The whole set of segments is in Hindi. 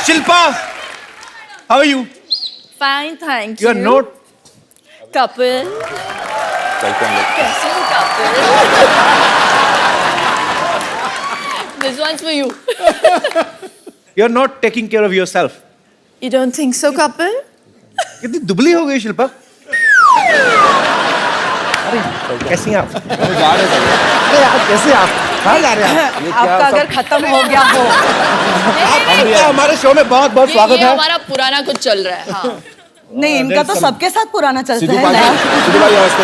Shilpa, how are you? Fine, thank You you. are not. Couple. कैसे हो couple? This one's for you. You are not taking care of yourself. You don't think so, couple? कितनी दुबली हो गई शिल्पा। अरे कैसी हैं आप? अरे यार कैसे आप? कहाँ जा रहे हैं आप? आपका अगर खत्म हो गया हो आपका हमारे शो में बहुत बहुत स्वागत ये है। हमारा पुराना कुछ चल रहा है। हाँ। नहीं, इनका तो सबके साथ पुराना चलता सिद्धू है भाई, नया। सिद्धू भाई नमस्ते।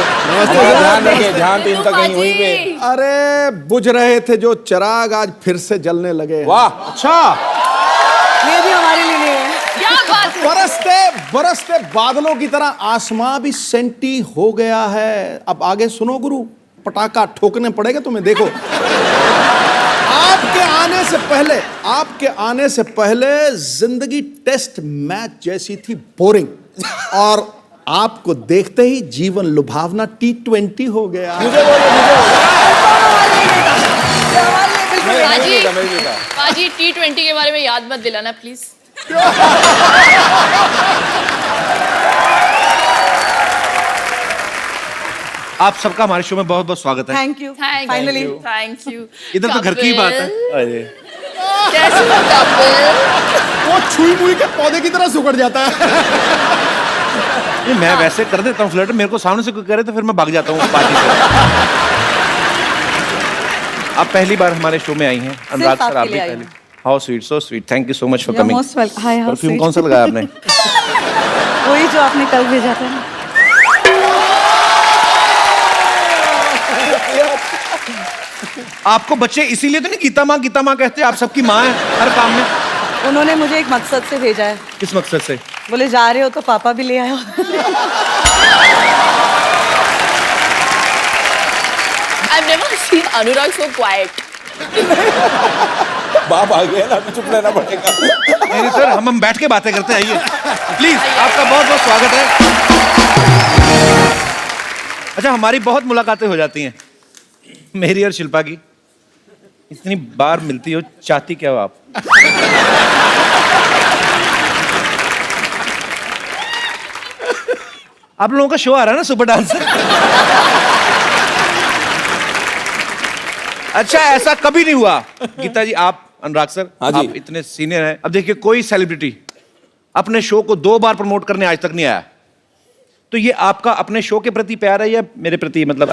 ध्यान रखिए, ध्यान तो इनका कहीं वहीं पे। अरे बुझ रहे थे जो चिराग आज फिर से जलने लगे। वाह, अच्छा, ये भी हमारे लिए नहीं है। क्या बात है? बरसते बरसते बादलों की तरह आसमां भी सेंटी हो गया है। अब आगे सुनो गुरु, पटाखा ठोकने पड़ेगा तुम्हें। देखो आपके आने से पहले जिंदगी टेस्ट मैच जैसी थी, बोरिंग। और आपको देखते ही जीवन लुभावना T20 हो गया। पाजी T20 के बारे में याद मत दिलाना प्लीज। आप सबका हमारे शो में बहुत बहुत स्वागत है। Thank you. Thank finally you, thank you. इधर तो घर की ही बात है। कैसे हो couple? वो छुई मुई के पौधे की तरह सुकड़ जाता है। नहीं, मैं वैसे कर देता हूँ फ्लर्ट, मेरे को सामने से कोई करे तो फिर मैं भाग जाता हूँ पार्टी से। आप पहली बार हमारे शो में आई हैं, अनुराग सर आप भी पहले। How sweet, so sweet, thank you so much for coming. Most welcome. Hi, how perfume कौन सा लगाया आपने? वही जो आपने कल भेजा था ना। आपको बच्चे इसीलिए तो नहीं गीता माँ कहते, आप सबकी माँ है हर काम में। उन्होंने मुझे एक मकसद से भेजा है। किस मकसद से? बोले जा रहे हो तो पापा भी ले आयो। I've never seen Anurag so quiet. बाप आ गया ना, अभी चुप रहना पड़ेगा। नहीं सर, हम बैठ के बातें करते हैं। आइए प्लीज, आपका बहुत बहुत स्वागत है। अच्छा, हमारी बहुत मुलाकातें हो जाती हैं, मेरी और शिल्पा की। इतनी बार मिलती हो, चाहती क्या हो आप? आप लोगों का शो आ रहा है ना सुपर डांसर। अच्छा, ऐसा कभी नहीं हुआ गीता जी, आप अनुराग सर, हाँ जी। आप इतने सीनियर हैं। अब देखिए, कोई सेलिब्रिटी अपने शो को 2 बार प्रमोट करने आज तक नहीं आया, तो ये आपका अपने शो के प्रति प्यार है या मेरे प्रति? मतलब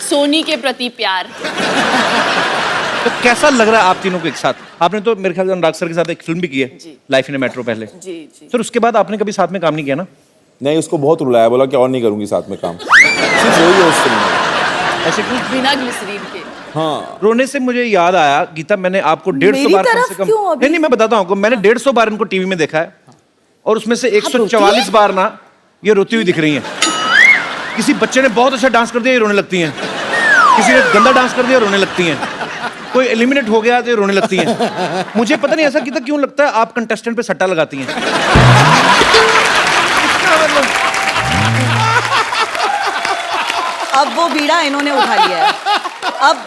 सोनी के प्रति प्यार। तो कैसा लग रहा है आप तीनों को एक साथ? आपने तो मेरे ख्याल से अनुराग सर के साथ एक फिल्म भी की है, जी। लाइफ इन ए मेट्रो पहले। जी जी। सर, उसके बाद आपने कभी साथ में काम नहीं किया ना? नहीं, उसको बहुत रुलाया, बोला कि और नहीं करूंगी साथ में काम। सिर्फ वही है उस फिल्म में। ऐसे क्यों? बिना ग्लिसरीन के। हाँ, रोने से मुझे याद आया गीता, मैंने आपको 150 मेरी बार कम तरफ से कम। क्यों अभी? नहीं, मैं बताता हूँ आपको, मैंने 150 बार इनको टीवी में देखा है, और उसमें से 144 बार ना ये रोती हुई दिख रही हैं। किसी बच्चे ने बहुत अच्छा डांस कर दिया, ये रोने लगती हैं। किसी ने गंदा डांस कर दिया, रोने लगती हैं। कोई एलिमिनेट हो गया तो ये रोने लगती हैं। मुझे पता नहीं ऐसा गीता क्यों लगता है आप कंटेस्टेंट पे सट्टा लगाती हैं। अब वो बीड़ा इन्होंने उठा लिया है। अब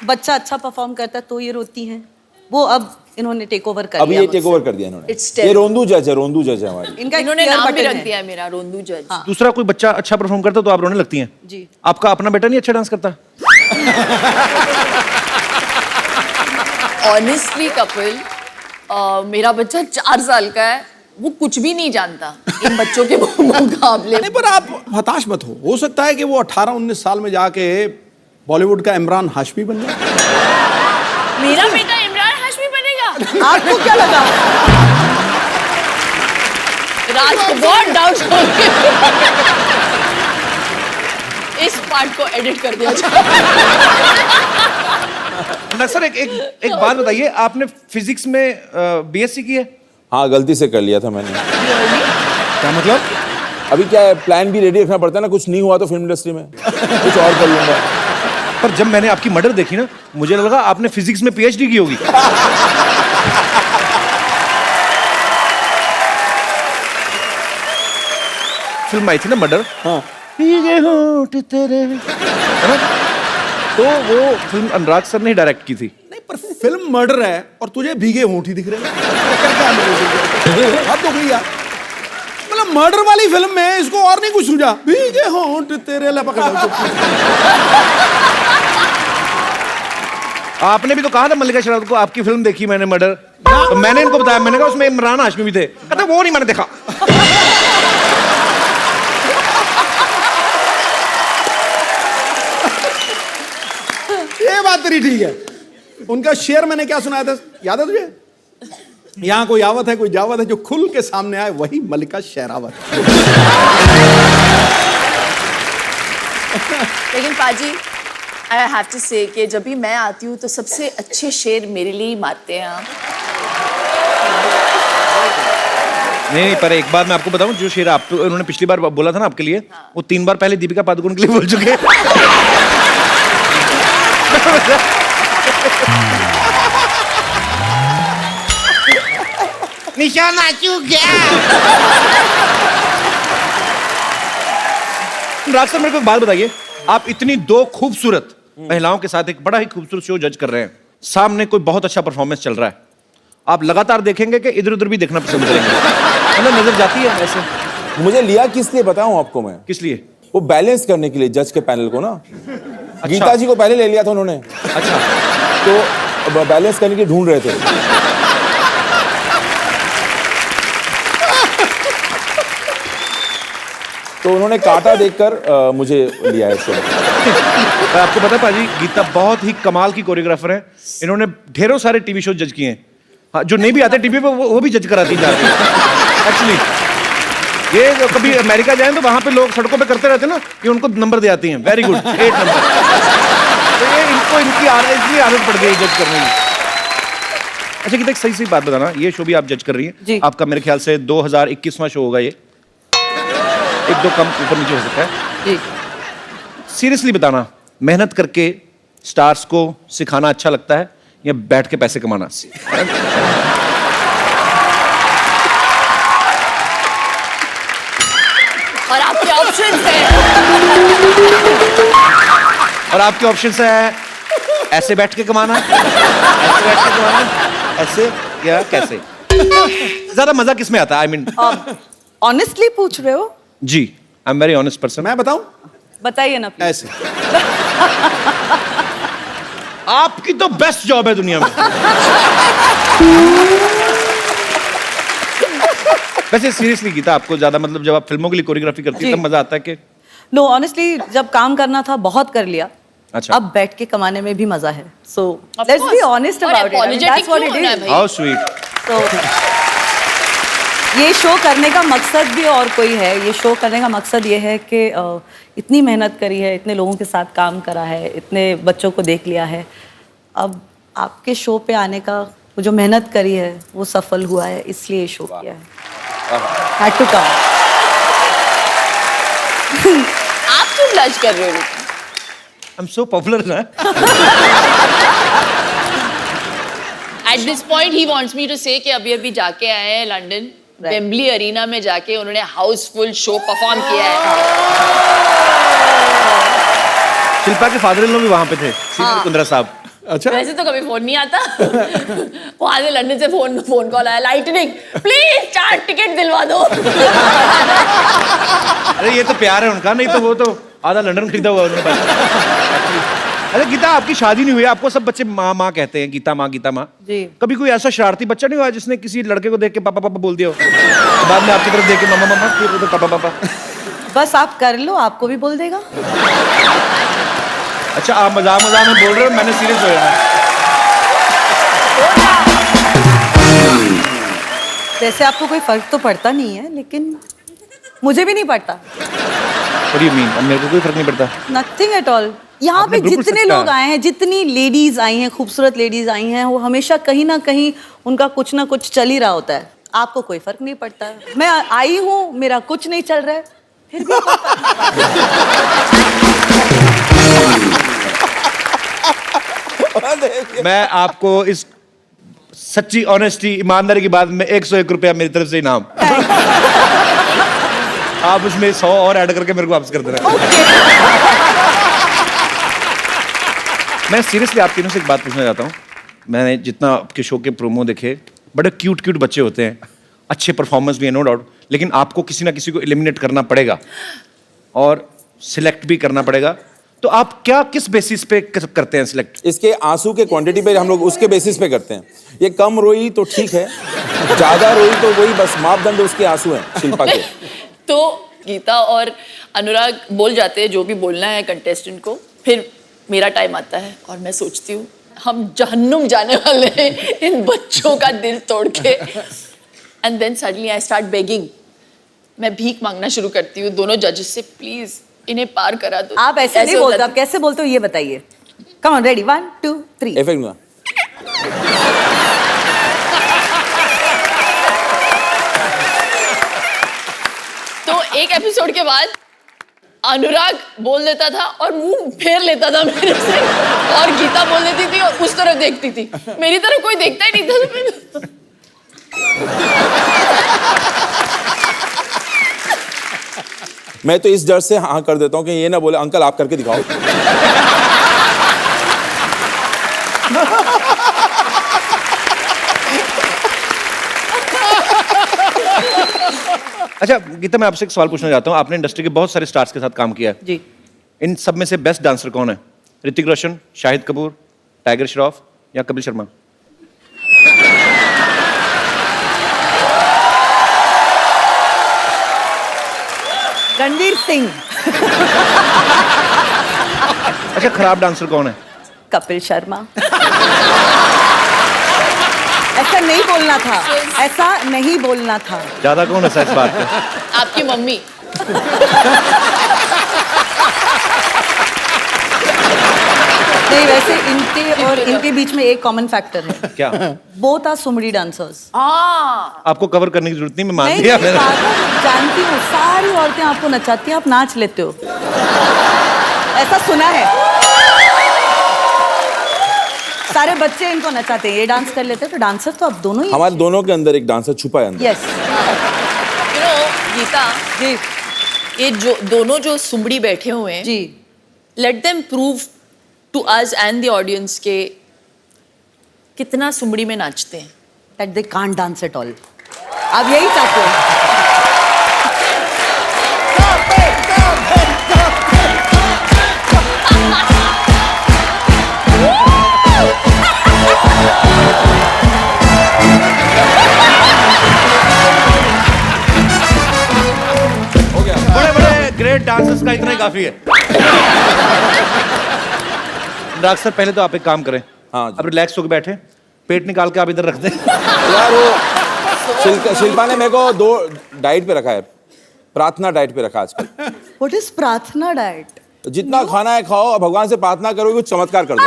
बच्चा अच्छा परफॉर्म करता है तो ये रोती हैं। वो अब इन्होंने टेक ओवर कर अभी लिया ये टेक मुझसे। ओवर कर दिया इन्होंने। It's ये terrible. रोंदू जज है हमारी। इनका इन्होंने clear नाम भी button रख है। दिया है मेरा, रोंदू जज। दूसरा कोई बच्चा अच्छा परफॉर्म करता तो आप रोने लगती हैं। जी। आपका अपना बेटा नहीं अच्छा डांस करता? ऑनेस्टली कपिल, मेरा बच्चा 4 साल का है, वो कुछ भी नहीं जानता इन बच्चों के मुकाबले। नहीं, पर आप हताश मत हो सकता है कि वो 18-19 साल में जाके बॉलीवुड का इमरान हाशमी बन जाए। मेरा बेटा इमरान हाशमी बनेगा? आपको क्या लगा? राज को बहुत डाउट हो गया। इस पार्ट को एडिट कर दिया जाए। सर, एक बात बताइए, आपने फिजिक्स में बीएससी की है? हाँ, गलती से कर लिया था मैंने। क्या मतलब? अभी क्या है, प्लान भी रेडी रखना पड़ता है ना, कुछ नहीं हुआ तो फिल्म इंडस्ट्री में कुछ और कर लूंगा। पर जब मैंने आपकी मर्डर देखी ना, मुझे लगा आपने फिजिक्स में पीएचडी की होगी। फिल्म आई थी ना मर्डर। हाँ, भीगे होंठ तेरे, है ना? तो वो फिल्म अनुराग सर ने डायरेक्ट की थी। नहीं, फिल्म मर्डर है और तुझे भीगे होंठ ही दिख रहे हैं। क्या मेरे से? हद हो गई यार। मतलब मर्डर वाली फिल्म में इसको और नहीं कुछ सूझा, भीगे होंठ तेरे लपक। आपने भी तो कहा था मल्लिका शेरावत को, आपकी फिल्म देखी मैंने मर्डर, तो मैंने इनको बताया, मैंने कहा उसमें इमरान हाशमी भी थे, कहते वो नहीं मैंने देखा। ये बात तेरी ठीक है। उनका शेर मैंने क्या सुनाया था, याद है तुझे? यहाँ कोई आवत है कोई जावत है, जो खुल के सामने आए वही मल्लिका शेरावत। लेकिन पाजी आई हैव टू से कि जब भी मैं आती हूँ तो सबसे अच्छे शेर मेरे लिए ही मारते हैं आप। नहीं, पर एक बात मैं आपको बताऊं, जो शेर आप उन्होंने पिछली बार बोला था ना आपके लिए, वो 3 बार पहले दीपिका पादुकोण के लिए बोल चुके हैं। निशाना चूक गया। राज सर, मेरे को एक बात बताइए, आप इतनी 2 खूबसूरत महिलाओं के साथ एक बड़ा ही खूबसूरत शो जज कर रहे हैं, सामने कोई बहुत अच्छा परफॉर्मेंस चल रहा है, आप लगातार देखेंगे कि इधर उधर भी देखना पसंद करेंगे? मतलब नजर जाती है ऐसे? मुझे लिया किस लिए बताऊं आपको मैं? किस लिए? वो बैलेंस करने के लिए जज के पैनल को ना। गीता जी को पहले ले लिया था उन्होंने, अच्छा, तो बैलेंस करने के लिए ढूंढ रहे थे। तो उन्होंने कांटा देखकर मुझे लिया है शो। आपको पता है पाजी, गीता बहुत ही कमाल की कोरियोग्राफर है, इन्होंने ढेरों सारे टीवी शो जज किए हैं। हाँ, जो नहीं भी आते टीवी पे वो भी जज कराती जाती है एक्चुअली। ये जो कभी अमेरिका जाए तो वहां पे लोग सड़कों पे करते रहते हैं ना, ये उनको नंबर दे आती हैं, वेरी गुड 8 नंबर। तो ये इनको इतनी आदत पड़ गई जज करने की। अच्छा गीता, एक सही बात बताना, ये शो भी आप जज कर रही जी। हैं, आपका मेरे ख्याल से 2021वां शो होगा ये, 1-2 कम ऊपर नीचे हो सकता है जी। सीरियसली बताना, मेहनत करके स्टार्स को सिखाना अच्छा लगता है या बैठ के पैसे कमाना? और आपके ऑप्शंस हैं, और आपके ऑप्शंस है ऐसे बैठ के कमाना, ऐसे बैठ के कमाना, ऐसे या कैसे? ज्यादा मजा किस में आता है? आई मीन ऑनेस्टली पूछ रहे हो? जी, I am very honest person. मैं बताऊं? बताइए ना please। ऐसे। आपकी तो बेस्ट जॉब है दुनिया में। वैसे सीरियसली गीता, आपको ज्यादा मतलब जब आप फिल्मों के लिए कोरियोग्राफी करती है जी। तब मजा आता है कि? नो ऑनेस्टली, जब काम करना था बहुत कर लिया। अच्छा। अब बैठ के कमाने में भी मजा है, so Of let's be course। Honest और about it. apologetic that's what क्यों इट होना है इज। भाई? How sweet. तो ये शो करने का मकसद भी और कोई है। ये शो करने का मकसद ये है कि इतनी मेहनत करी है, इतने लोगों के साथ काम करा है, इतने बच्चों को देख लिया है, अब आपके शो पे आने का वो जो मेहनत करी है वो सफल हुआ है, इसलिए शो किया है। Had to come. आप क्यों ब्लश कर रहे हो? आई एम सो पॉपुलर ना। At this point he wants me to say कि अभी जाके आए हैं लंदन, वेम्बली अरीना में जाके उन्होंने हाउसफुल शो परफॉर्म किया है। शिल्पा के फादर इन लॉ भी वहां पे थे, सीनियर कुंद्रा साहब। अच्छा, वैसे तो कभी फोन नहीं आता। वहां से लंदन से फोन कॉल आया, लाइटनिंग प्लीज 4 टिकट दिलवा दो। अरे ये तो प्यार है उनका, नहीं तो वो तो आधा लंदन खरीदा हुआ उन्होंने पास। अरे गीता, आपकी शादी नहीं हुई, आपको सब बच्चे माँ माँ कहते हैं, गीता माँ गीता माँ। जी। कभी कोई ऐसा शरारती बच्चा नहीं हुआ जिसने किसी लड़के को देख के पापा पापा बोल दिया हो, तो बाद में आपकी तरफ देख के मामा मामा, फिर उधर पापा पापा? बस आप कर लो, आपको भी बोल देगा। अच्छा, आप मजाक मजाक में बोल रहे हो, मैंने सीरियस हो जाना। वैसे आपको कोई फर्क तो पड़ता नहीं है, लेकिन मुझे भी नहीं पड़ता। What do you mean? अब मेरे को कोई फर्क नहीं पड़ता। Nothing at all. यहाँ पे आपने बिल्कुल जितने सच कहा। लोग आए हैं, जितनी लेडीज आई हैं, खूबसूरत लेडीज आई हैं, वो हमेशा कहीं ना कहीं उनका कुछ ना कुछ चल ही रहा होता है। आपको कोई फर्क नहीं पड़ता। मैं आई हूँ, मेरा कुछ नहीं चल रहा है, फिर भी मैं आपको इस सच्ची ऑनेस्टी ईमानदारी की बात में 101 रुपया मेरी तरफ से इनाम। आप उसमें 100 और ऐड करके मेरे को वापस कर देना। मैं सीरियसली आप तीनों से एक बात पूछना चाहता हूँ, मैंने जितना आपके शो के प्रोमो देखे, बड़े क्यूट क्यूट बच्चे होते हैं, अच्छे परफॉर्मेंस भी है नो डाउट, लेकिन आपको किसी ना किसी को एलिमिनेट करना पड़ेगा और सिलेक्ट भी करना पड़ेगा। तो आप क्या किस बेसिस पे करते हैं सिलेक्ट? इसके आंसू के क्वांटिटी पे हम लोग उसके बेसिस पे करते हैं। ये कम रोई तो ठीक है, ज्यादा रोई तो वही बस मापदंड उसके आंसू हैं शिल्पा के। तो गीता और अनुराग बोल जाते हैं जो भी बोलना है कंटेस्टेंट को, फिर मेरा टाइम आता है और मैं सोचती हूँ हम जहन्नुम जाने वाले हैं इन बच्चों का दिल तोड़ के। And then suddenly I start begging, मैं भीख मांगना शुरू करती हूँ दोनों जजेस से, प्लीज इन्हें पार करा दो। आप ऐसे नहीं बोलते, आप कैसे बोलते हो ये बताइए। Come on, ready, 1 2 3। इफेक्ट में तो एक एपिसोड के बाद अनुराग बोल देता था और मुंह फेर लेता था मेरे से, और गीता बोल देती थी और उस तरफ देखती थी, मेरी तरफ कोई देखता ही नहीं था। मैं तो इस डर से हाँ कर देता हूँ कि ये ना बोले अंकल आप करके दिखाओ। अच्छा गीता, मैं आपसे एक सवाल पूछना चाहता हूँ। आपने इंडस्ट्री के बहुत सारे स्टार्स के साथ काम किया है, जी। इन सब में से बेस्ट डांसर कौन है? ऋतिक रोशन, शाहिद कपूर, टाइगर श्रॉफ या कपिल शर्मा? रणवीर सिंह। अच्छा, खराब डांसर कौन है? कपिल शर्मा। ऐसा नहीं बोलना था, ऐसा नहीं बोलना था। ज्यादा कौन है इस बात पे? आपकी मम्मी। नहीं, वैसे इनके और इनके बीच में एक कॉमन फैक्टर है। क्या? बोथ आर सुमड़ी डांसर्स। हाँ, आपको कवर करने की जरूरत नहीं, मैं मान नहीं, लिया नहीं, मैंने। पागल, जानती हूँ सारी औरतें आपको नचाती हैं, आप नाच लेते हो, ऐसा सुना है। सारे बच्चे इनको नचाते हैं, ये डांस कर लेते हैं, तो डांसर तो अब दोनों ही। हमारे दोनों के अंदर एक डांसर छुपा है अंदर। Yes. You know Geeta, ji ये जो दोनों जो सुमड़ी बैठे हुए हैं, जी। Let them prove to us and the audience के कितना सुमड़ी में नाचते हैं। That they can't dance at all. आप यही चाहते हो? बड़े बड़े ग्रेट डांसर्स का इतना ही काफी है। अनुराग सर, पहले तो आप एक काम करें, हाँ जी। अब रिलैक्स होकर बैठे, पेट निकाल के आप इधर रख दें। यार वो शिल्पा ने मेरे को 2 डाइट पे रखा है, प्रार्थना डाइट पे रखा आजकल। व्हाट इज प्रार्थना डाइट? जितना खाना है खाओ और भगवान से प्रार्थना करो कुछ चमत्कार कर दो।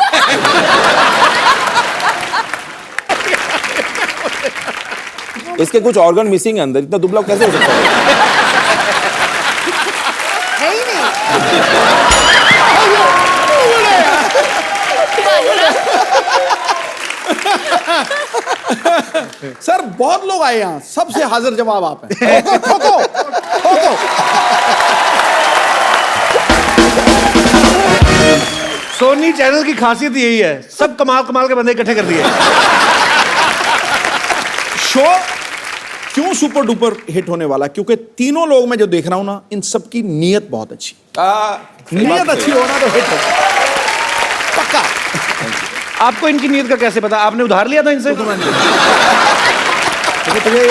इसके कुछ ऑर्गन मिसिंग है अंदर, इतना दुबला कैसे हो सकता है? है ही नहीं। सर बहुत लोग आए यहाँ, सबसे हाजिर जवाब आप हैं। ठोको, ठोको। सोनी चैनल की खासियत यही है, सब कमाल कमाल के बंदे इकट्ठे कर दिए। शो क्यों सुपर डुपर हिट होने वाला? क्योंकि तीनों लोग मैं जो देख रहा हूं ना, इन सब की नीयत बहुत अच्छी। नीयत अच्छी होना तो हिट होगा पक्का। आपको इनकी नीयत का कैसे पता? आपने उधार लिया था इनसे? तुझे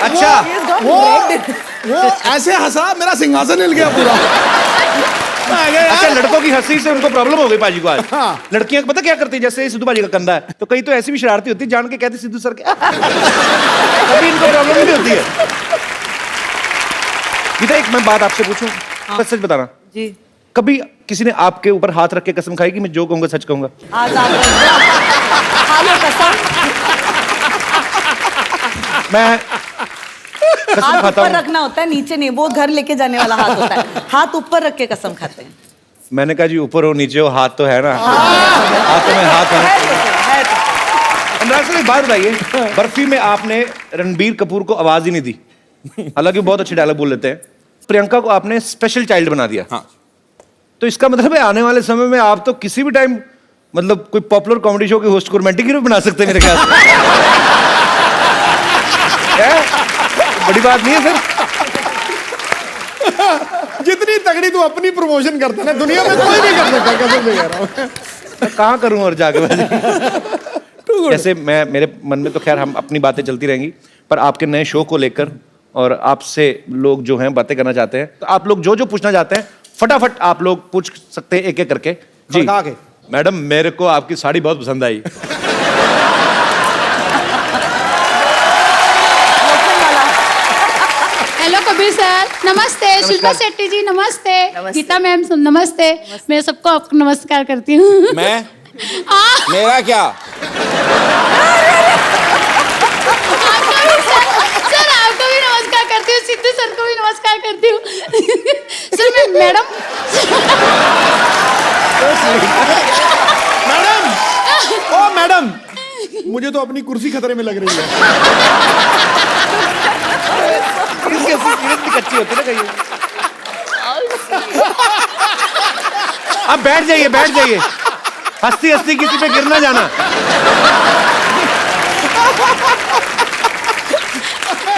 अच्छा, वो ऐसे हंसा, मेरा सिंहासन हिल गया पूरा। अच्छा, लड़कों की हंसी से उनको प्रॉब्लम हो गई पाजी को आज। हाँ। लड़कियां पता क्या करती है, जैसे सिद्धू पाजी का कंधा है तो कई तो ऐसी भी शरारती होती है, जान के कहती सिद्धू सर के। कभी इनको प्रॉब्लम नहीं होती है। गीता, एक मैं बात आपसे पूछूं, सच सच बताना, जी। कभी किसी ने आपके ऊपर हाथ रख के कसम खाई कि मैं जो कहूंगा सच कहूंगा? आज आप खा लो कसम। मैं कसम हाथ खाता ऊपर हूँ। रखना होता है, नीचे नहीं। वो घर लेके जाने वाला हाथ होता है, हाथ ऊपर रख के कसम खाते हैं। मैंने कहा जी ऊपर हो नीचे हो, हाथ तो है ना। हाथों में हाथ है। है तो। अनुराग सर, एक बात बताइए, बर्फी में आपने रणबीर कपूर को आवाज ही नहीं दी, हालांकि वो बहुत अच्छे डायलॉग बोल लेते हैं, प्रियंका को आपने स्पेशल चाइल्ड बना दिया। हाँ। तो इसका मतलब है आने वाले समय में आप तो किसी भी टाइम मतलब कोई पॉपुलर कॉमेडी शो के होस्ट को रोमांटिक हीरो बना सकते हैं मेरे ख्याल से। है? बड़ी बात नहीं है सर। जितनी तगड़ी तू अपनी प्रमोशन करता है ना, दुनिया में कोई नहीं कर सकता, कसम से कह रहा हूं। मैं कहाँ करूँ और जाके जैसे मैं, मेरे मन में तो खैर हम अपनी बातें चलती रहेंगी, पर आपके नए शो को लेकर और आपसे लोग जो हैं बातें करना चाहते हैं, तो आप लोग जो जो पूछना चाहते हैं फटाफट आप लोग पूछ सकते हैं एक एक करके। जी खड़का के। मैडम, मेरे को आपकी साड़ी बहुत पसंद आई। हेलो कबीर सर, नमस्ते। शिल्पा शेट्टी जी नमस्ते। नमस्ते। गीता मैम नमस्ते। मैं सबको आपको नमस्कार करती हूँ। मैं हाँ, मेरा क्या? सर आपको भी नमस्कार करती हूँ, सिद्धू सर को भी नमस्कार करती हूँ। सर मैं मैडम मैडम, ओ मैडम, मुझे तो अपनी कुर्सी खतरे में लग रही है। कच्ची होती है ना कहीं। अब बैठ जाइए, बैठ जाइए, हंसती हंसती किसी पे गिर ना जाना।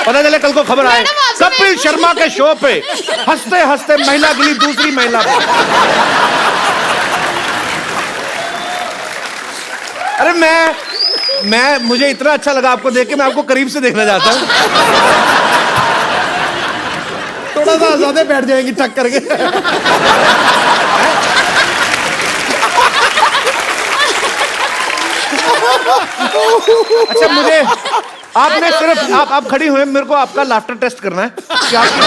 पता चले कल को खबर आए मैडम, आपसे कपिल शर्मा के शो पे हंसते हंसते महिला गिरी दूसरी महिला पे। अरे मैं मुझे इतना अच्छा लगा आपको देख के, मैं आपको करीब से देखना चाहता हूँ। थोड़ा सा ज्यादा बैठ जाएंगी टक करके। अच्छा, मुझे आपने सिर्फ आप खड़ी हुए, मेरे को आपका लाफ्टर टेस्ट करना है कि आपकी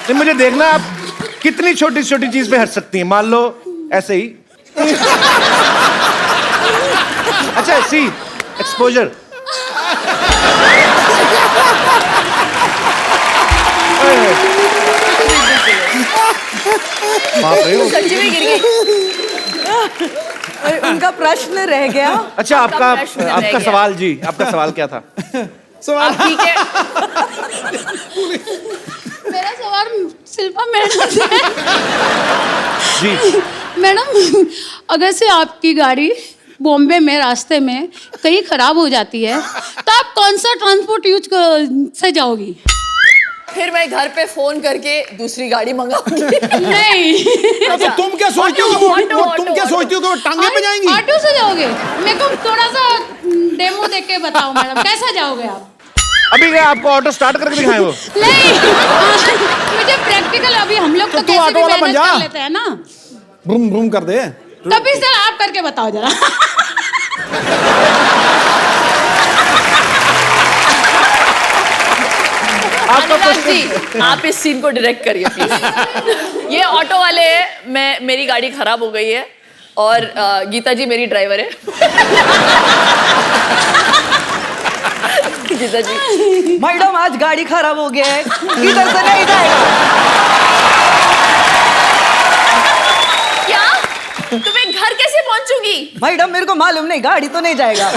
तो मुझे देखना है आप कितनी छोटी छोटी चीज पे हंस सकती हैं। मान लो ऐसे ही। अच्छा, सी एक्सपोजर। सच्ची में गिर गई। उनका प्रश्न रह गया। अच्छा, आपका प्रश्न रह आपका गया। सवाल जी, आपका सवाल क्या था? सवाल आप ठीक है? मेरा सवाल शिल्पा मैडम से है। जी, मैडम, अगर से आपकी गाड़ी बॉम्बे में रास्ते में कहीं खराब हो जाती है तो आप कौन सा ट्रांसपोर्ट से जाओगी? फिर मैं घर पे फोन करके दूसरी गाड़ी मंगाऊंगी। नहीं, तो तुम क्या सोचती हो कि तुम क्या सोचती हो कि वो टांगे पे जाएंगी? ऑटो से जाओगे? मेरे को थोड़ा सा डेमो देख के बताओ मैडम, कैसा जाओगे आप? अभी क्या आपको ऑटो स्टार्ट करके दिखाएं वो? नहीं, मुझे प्रैक्टिकल, अभी हम लोग तो तू कैसे ऑटो भी वाला बन मैनेज जा। कर लेते हैं ना। ब्रूम ब्रूम कर दे। कभी सर आप करके बताओ जरा। अनुराग जी, आप इस सीन को डायरेक्ट करिए प्लीज। ये ऑटो वाले हैं, मेरी गाड़ी खराब हो गई है और गीता जी मेरी ड्राइवर है। गीता जी, मैडम आज गाड़ी खराब हो गया है, इधर से नहीं जाएगा। क्या? तो मैं घर कैसे पहुंचूंगी? मैडम मेरे को मालूम नहीं, गाड़ी तो नहीं जाएगा।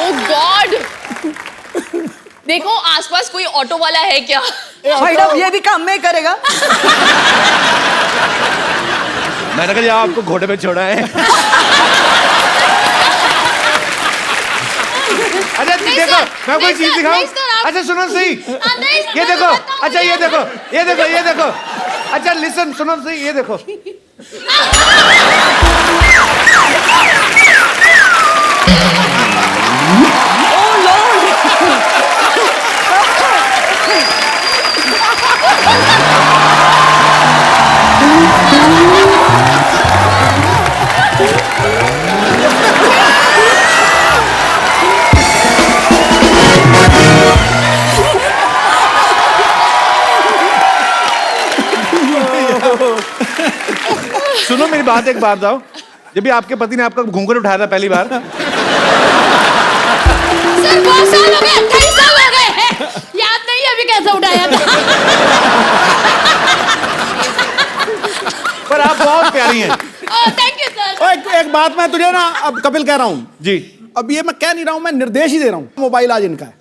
ओह गॉड! देखो आसपास कोई ऑटो वाला है क्या? मैडम ये भी काम नहीं करेगा। मैंने कहा आपको घोड़े पे छोड़ा है। अच्छा नहीं देखो, सर, मैं कोई नहीं चीज सर, दिखाऊं? नहीं सर, आप- अच्छा सुनो सही, नहीं सर, ये मैं देखो। बताऊं अच्छा ये मुझे। देखो, ये देखो, ये देखो। अच्छा लिसन, सुनो सही, ये देखो। Oh lord. सुनो मेरी बात, एक बात बताओ, जब भी आपके पति ने आपका घूंघट उठाया था पहली बार, सर बहुत साल हो गए, 28 साल हो गए हैं। याद नहीं अभी कैसे उठाया था। पर आप बहुत प्यारी हैं। Thank you sir. एक बात मैं तुझे ना अब कपिल कह रहा हूं जी अब ये मैं कह नहीं रहा हूं, मैं निर्देश ही दे रहा हूं। मोबाइल आज इनका है।